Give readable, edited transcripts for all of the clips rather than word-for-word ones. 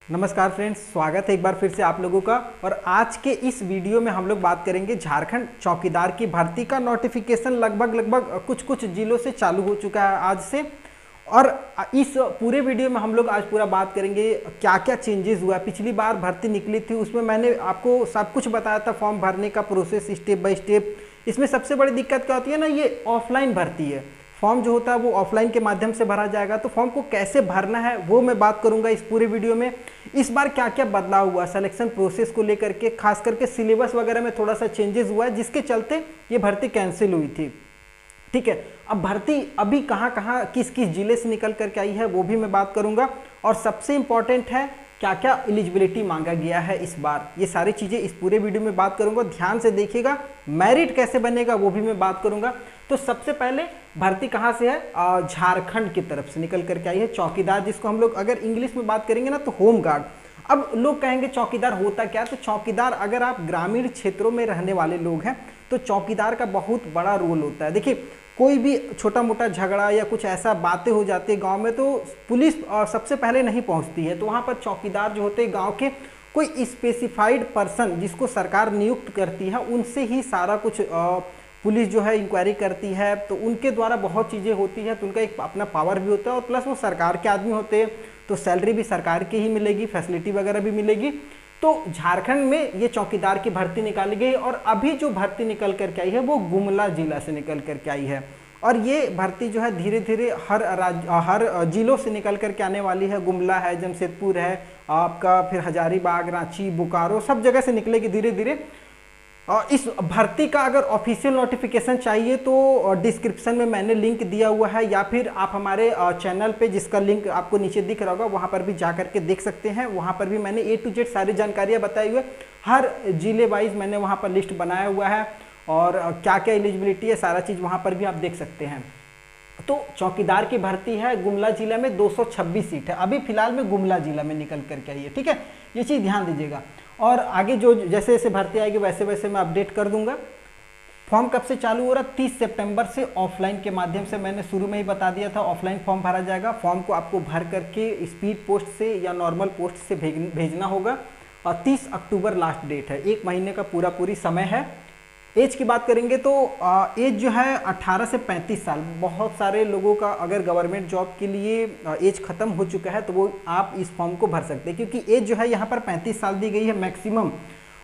नमस्कार फ्रेंड्स, स्वागत है एक बार फिर से आप लोगों का। और आज के इस वीडियो में हम लोग बात करेंगे झारखंड चौकीदार की भर्ती का। नोटिफिकेशन लगभग कुछ जिलों से चालू हो चुका है आज से। और इस पूरे वीडियो में हम लोग आज पूरा बात करेंगे क्या क्या चेंजेस हुआ है। पिछली बार भर्ती निकली थी उसमें मैंने आपको सब कुछ बताया था, फॉर्म भरने का प्रोसेस स्टेप बाय स्टेप। इसमें सबसे बड़ी दिक्कत क्या होती है ना, ये ऑफलाइन भर्ती है। फॉर्म जो होता है वो ऑफलाइन के माध्यम से भरा जाएगा, तो फॉर्म को कैसे भरना है वो मैं बात करूंगा इस पूरे वीडियो में। इस बार क्या क्या बदलाव हुआ सिलेक्शन प्रोसेस को लेकर के, खास करके सिलेबस वगैरह में थोड़ा सा चेंजेस हुआ है जिसके चलते ये भर्ती कैंसिल हुई थी। ठीक है, अब भर्ती अभी कहाँ कहाँ किस किस जिले से निकल करके आई है वो भी मैं बात करूंगा। और सबसे इंपॉर्टेंट है क्या क्या एलिजिबिलिटी मांगा गया है इस बार, ये सारी चीज़ें इस पूरे वीडियो में बात करूंगा। ध्यान से देखिएगा, मेरिट कैसे बनेगा वो भी मैं बात करूंगा। तो सबसे पहले भर्ती कहाँ से है, झारखंड की तरफ से निकल करके आई है चौकीदार, जिसको हम लोग अगर इंग्लिश में बात करेंगे ना तो होम गार्ड। अब लोग कहेंगे चौकीदार होता क्या, तो चौकीदार अगर आप ग्रामीण क्षेत्रों में रहने वाले लोग हैं तो चौकीदार का बहुत बड़ा रोल होता है। देखिए, कोई भी छोटा मोटा झगड़ा या कुछ ऐसा बातें हो जाती है गांव में तो पुलिस सबसे पहले नहीं पहुंचती है, तो वहां पर चौकीदार जो होते हैं गांव के कोई स्पेसिफाइड पर्सन जिसको सरकार नियुक्त करती है, उनसे ही सारा कुछ पुलिस जो है इंक्वायरी करती है। तो उनके द्वारा बहुत चीज़ें होती है, तो उनका एक अपना पावर भी होता है और प्लस वो सरकार के आदमी होते हैं, तो सैलरी भी सरकार की ही मिलेगी, फैसिलिटी वगैरह भी मिलेगी। तो झारखंड में ये चौकीदार की भर्ती निकाली गई और अभी जो भर्ती निकल करके आई है वो गुमला जिला से निकल करके आई है। और ये भर्ती जो है धीरे धीरे हर जिलों से निकल करके आने वाली है। गुमला है, जमशेदपुर है, आपका फिर हजारीबाग, रांची, बोकारो, सब जगह से निकलेगी धीरे धीरे। इस भर्ती का अगर ऑफिशियल नोटिफिकेशन चाहिए तो डिस्क्रिप्शन में मैंने लिंक दिया हुआ है, या फिर आप हमारे चैनल पे जिसका लिंक आपको नीचे दिख रहा होगा वहाँ पर भी जा करके देख सकते हैं। वहाँ पर भी मैंने A to Z सारी जानकारियाँ बताई हुई है, हर जिले वाइज मैंने वहाँ पर लिस्ट बनाया हुआ है और क्या क्या एलिजिबिलिटी है सारा चीज़ वहाँ पर भी आप देख सकते हैं। तो चौकीदार की भर्ती है गुमला जिला में, 226 सीट है अभी फिलहाल में गुमला जिला में निकल करके आई है। ठीक है, ये चीज़ ध्यान दीजिएगा। और आगे जो जैसे जैसे भर्ती आएगी वैसे वैसे मैं अपडेट कर दूंगा। फॉर्म कब से चालू हो रहा है, 30 सितंबर से ऑफलाइन के माध्यम से, मैंने शुरू में ही बता दिया था ऑफलाइन फॉर्म भरा जाएगा। फॉर्म को आपको भर करके स्पीड पोस्ट से या नॉर्मल पोस्ट से भेजना होगा और 30 अक्टूबर लास्ट डेट है, 1 महीने का पूरी समय है। एज की बात करेंगे तो एज जो है 18 से 35 साल। बहुत सारे लोगों का अगर गवर्नमेंट जॉब के लिए एज खत्म हो चुका है तो वो आप इस फॉर्म को भर सकते हैं, क्योंकि एज जो है यहाँ पर 35 साल दी गई है मैक्सिमम।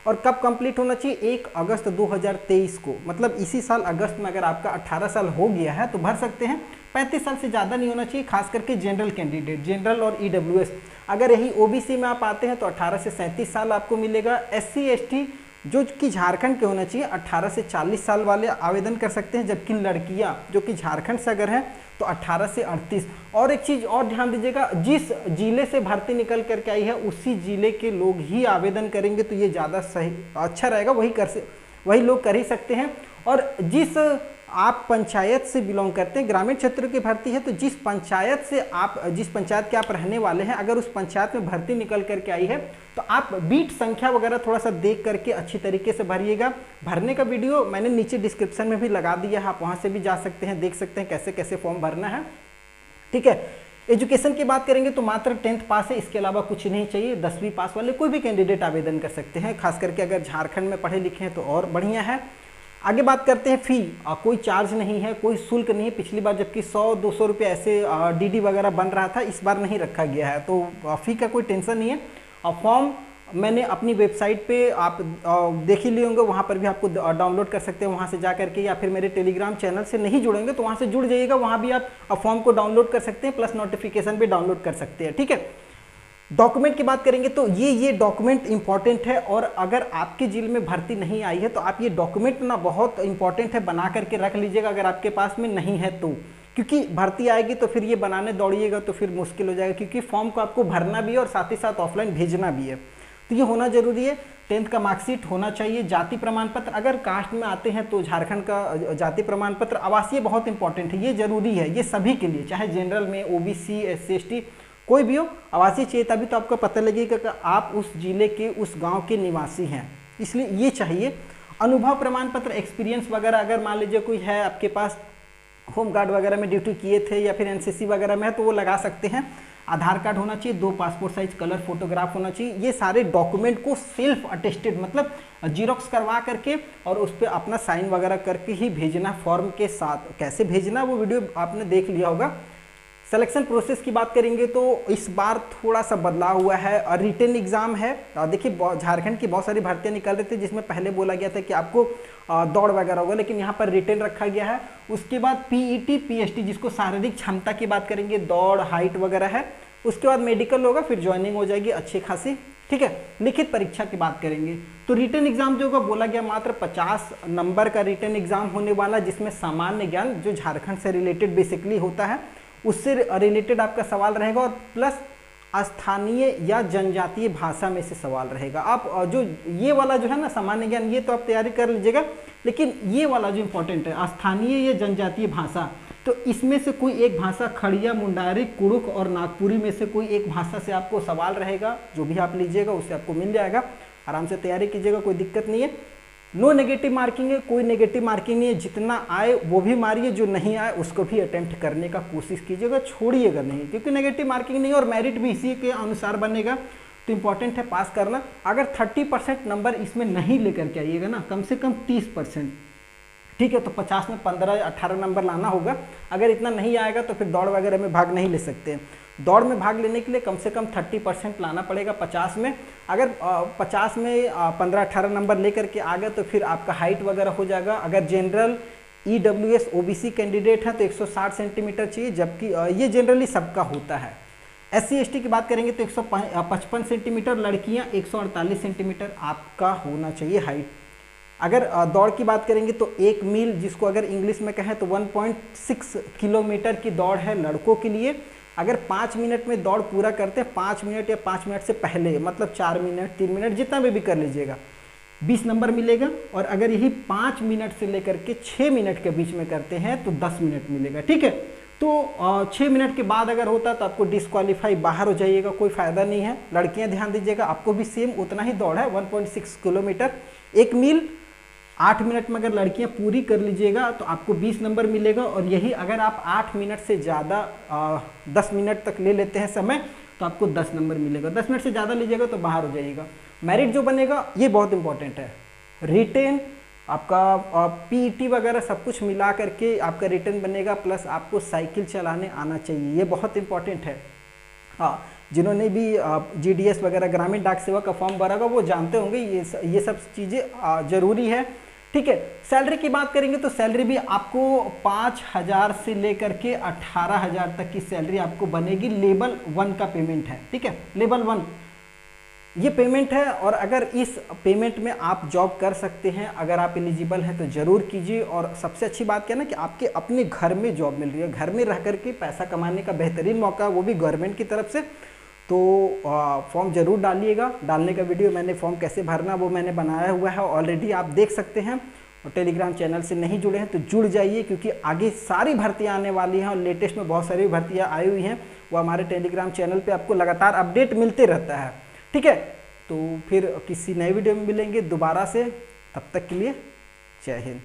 और कब कंप्लीट होना चाहिए, 1 अगस्त 2023 को, मतलब इसी साल अगस्त में अगर आपका 18 साल हो गया है तो भर सकते हैं। 35 साल से ज़्यादा नहीं होना चाहिए, खास करके जनरल कैंडिडेट, जनरल और EWS। अगर यही OBC में आप आते हैं तो 18 से 37 साल आपको मिलेगा। SC ST जो कि झारखंड के होना चाहिए 18 से 40 साल वाले आवेदन कर सकते हैं, जबकि लड़कियां जो कि झारखंड से अगर हैं तो 18 से 38। और एक चीज़ और ध्यान दीजिएगा, जिस जिले से भर्ती निकल करके आई है उसी जिले के लोग ही आवेदन करेंगे तो ये ज़्यादा सही अच्छा रहेगा, वही लोग कर ही सकते हैं। और जिस आप पंचायत से बिलोंग करते हैं, ग्रामीण क्षेत्र की भर्ती है, तो जिस पंचायत के आप रहने वाले हैं, अगर उस पंचायत में भर्ती निकल करके आई है तो आप बीट संख्या वगैरह थोड़ा सा देख करके अच्छी तरीके से भरिएगा। भरने का वीडियो मैंने नीचे डिस्क्रिप्शन में भी लगा दिया है, आप वहाँ से भी जा सकते हैं, देख सकते हैं कैसे कैसे फॉर्म भरना है। ठीक है, एजुकेशन की बात करेंगे तो मात्र 10th पास है, इसके अलावा कुछ नहीं चाहिए। 10वीं पास वाले कोई भी कैंडिडेट आवेदन कर सकते हैं, खास करके अगर झारखंड में पढ़े लिखे हैं तो और बढ़िया है। आगे बात करते हैं फ़ी। कोई चार्ज नहीं है, कोई शुल्क नहीं है। पिछली बार जबकि 100-200 रुपये ऐसे DD वगैरह बन रहा था, इस बार नहीं रखा गया है, तो फ़ी का कोई टेंशन नहीं है। फॉर्म मैंने अपनी वेबसाइट पे आप देख ही लिए होंगे, वहाँ पर भी आपको डाउनलोड कर सकते हैं वहाँ से जा करके, या फिर मेरे टेलीग्राम चैनल से नहीं जुड़ेंगे तो वहाँ से जुड़ जाइएगा, वहाँ भी आप फॉर्म को डाउनलोड कर सकते हैं, प्लस नोटिफिकेशन भी डाउनलोड कर सकते हैं। ठीक है, डॉक्यूमेंट की बात करेंगे तो ये डॉक्यूमेंट इंपॉर्टेंट है, और अगर आपके जिले में भर्ती नहीं आई है तो आप ये डॉक्यूमेंट ना बहुत इंपॉर्टेंट है, बना करके रख लीजिएगा अगर आपके पास में नहीं है तो, क्योंकि भर्ती आएगी तो फिर ये बनाने दौड़िएगा तो फिर मुश्किल हो जाएगा, क्योंकि फॉर्म को आपको भरना भी है और साथ ही साथ ऑफलाइन भेजना भी है, तो ये होना जरूरी है। 10th का मार्कशीट होना चाहिए। जाति प्रमाण पत्र, अगर कास्ट में आते हैं तो झारखंड का जाति प्रमाण पत्र। आवासीय बहुत इंपॉर्टेंट है, ये जरूरी है, ये सभी के लिए, चाहे जनरल में, OBC, SC ST कोई भी हो, आवासीय चाहिए, तभी तो आपको पता लगेगा कि आप उस जिले के, उस गांव के निवासी हैं, इसलिए ये चाहिए। अनुभव प्रमाण पत्र, एक्सपीरियंस वगैरह, अगर मान लीजिए कोई है आपके पास, होमगार्ड वगैरह में ड्यूटी किए थे या फिर NCC वगैरह में है तो वो लगा सकते हैं। आधार कार्ड होना चाहिए, 2 पासपोर्ट साइज कलर फोटोग्राफ होना चाहिए। ये सारे डॉक्यूमेंट को सेल्फ अटेस्टेड मतलब जीरोक्स करवा करके और उस पर अपना साइन वगैरह करके ही भेजना फॉर्म के साथ। कैसे भेजना वो वीडियो आपने देख लिया होगा। सिलेक्शन प्रोसेस की बात करेंगे तो इस बार थोड़ा सा बदलाव हुआ है और रिटन एग्जाम है। देखिए झारखंड की बहुत सारी भर्तियां निकल रही थी जिसमें पहले बोला गया था कि आपको दौड़ वगैरह होगा, लेकिन यहाँ पर रिटन रखा गया है। उसके बाद पीईटी पीएसटी जिसको शारीरिक क्षमता की बात करेंगे, दौड़ हाइट वगैरह है। उसके बाद मेडिकल होगा, फिर ज्वाइनिंग हो जाएगी अच्छी खासी, ठीक है। लिखित परीक्षा की बात करेंगे तो रिटन एग्जाम जो होगा बोला गया मात्र 50 नंबर का रिटन एग्जाम होने वाला, जिसमें सामान्य ज्ञान जो झारखंड से रिलेटेड बेसिकली होता है उससे रिलेटेड आपका सवाल रहेगा और प्लस स्थानीय या जनजातीय भाषा में से सवाल रहेगा। आप जो ये वाला जो है ना सामान्य ज्ञान, ये तो आप तैयारी कर लीजिएगा, लेकिन ये वाला जो इंपॉर्टेंट है स्थानीय या जनजातीय भाषा, तो इसमें से कोई एक भाषा खड़िया, मुंडारी, कुड़ुक और नागपुरी में से कोई एक भाषा से आपको सवाल रहेगा। जो भी आप लीजिएगा उससे आपको मिल जाएगा, आराम से तैयारी कीजिएगा, कोई दिक्कत नहीं है। नो नेगेटिव मार्किंग है, कोई नेगेटिव मार्किंग नहीं है, जितना आए वो भी मारिए, जो नहीं आए उसको भी अटेम्प्ट करने का कोशिश कीजिएगा, छोड़िएगा नहीं, क्योंकि नेगेटिव मार्किंग नहीं है और मेरिट भी इसी के अनुसार बनेगा। तो इंपॉर्टेंट है पास करना। अगर 30% नंबर इसमें नहीं लेकर के आइएगा ना, कम से कम 30%, ठीक है, तो 50 में 15 या 18 नंबर लाना होगा। अगर इतना नहीं आएगा तो फिर दौड़ वगैरह में भाग नहीं ले सकते। दौड़ में भाग लेने के लिए कम से कम 30% लाना पड़ेगा 50 में। अगर 50 में 15-18 नंबर लेकर के आ गए तो फिर आपका हाइट वगैरह हो जाएगा। अगर जनरल EWS OBC कैंडिडेट है तो 160 सेंटीमीटर चाहिए, जबकि ये जनरली सबका होता है। SC ST की बात करेंगे तो 155 सेंटीमीटर, लड़कियां 148 सेंटीमीटर आपका होना चाहिए हाइट। अगर दौड़ की बात करेंगे तो 1 मील, जिसको अगर इंग्लिश में कहें तो 1.6 किलोमीटर की दौड़ है लड़कों के लिए। अगर 5 मिनट में दौड़ पूरा करते हैं, 5 मिनट या 5 मिनट से पहले, मतलब 4 मिनट 3 मिनट जितना भी कर लीजिएगा, 20 नंबर मिलेगा। और अगर यही 5 मिनट से लेकर के 6 मिनट के बीच में करते हैं तो 10 मिनट मिलेगा, ठीक है। तो 6 मिनट के बाद अगर होता है तो आपको डिस्क्वालीफाई, बाहर हो जाइएगा, कोई फायदा नहीं है। लड़कियां ध्यान दीजिएगा, आपको भी सेम उतना ही दौड़ है, 1.6 किलोमीटर 1 मील। 8 मिनट में अगर लड़कियां पूरी कर लीजिएगा तो आपको 20 नंबर मिलेगा। और यही अगर आप 8 मिनट से ज़्यादा 10 मिनट तक ले लेते हैं समय तो आपको 10 नंबर मिलेगा। 10 मिनट से ज़्यादा लीजिएगा तो बाहर हो जाइएगा। मेरिट जो बनेगा ये बहुत इंपॉर्टेंट है। रिटेन आपका पीईटी वगैरह सब कुछ मिला करके आपका रिटर्न बनेगा, प्लस आपको साइकिल चलाने आना चाहिए, ये बहुत इंपॉर्टेंट है। हाँ, जिन्होंने भी GDS वगैरह ग्रामीण डाक सेवा का फॉर्म भरा होगा वो जानते होंगे ये सब चीज़ें ज़रूरी है, ठीक है। सैलरी की बात करेंगे तो सैलरी भी आपको 5000 से लेकर के 18000 तक की सैलरी आपको बनेगी। लेवल 1 का पेमेंट है, ठीक है, लेवल 1 ये पेमेंट है। और अगर इस पेमेंट में आप जॉब कर सकते हैं, अगर आप एलिजिबल हैं तो ज़रूर कीजिए। और सबसे अच्छी बात क्या है ना कि आपके अपने घर में जॉब मिल रही है, घर में रह करके पैसा कमाने का बेहतरीन मौका, वो भी गवर्नमेंट की तरफ से। तो फॉर्म ज़रूर डालिएगा। डालने का वीडियो मैंने फॉर्म कैसे भरना वो मैंने बनाया हुआ है ऑलरेडी, आप देख सकते हैं। और टेलीग्राम चैनल से नहीं जुड़े हैं तो जुड़ जाइए, क्योंकि आगे सारी भर्तियां आने वाली हैं और लेटेस्ट में बहुत सारी भर्तियां आई हुई हैं, वो हमारे टेलीग्राम चैनल पे आपको लगातार अपडेट मिलते रहता है, ठीक है। तो फिर किसी नए वीडियो में मिलेंगे दोबारा से, तब तक के लिए जय हिंद।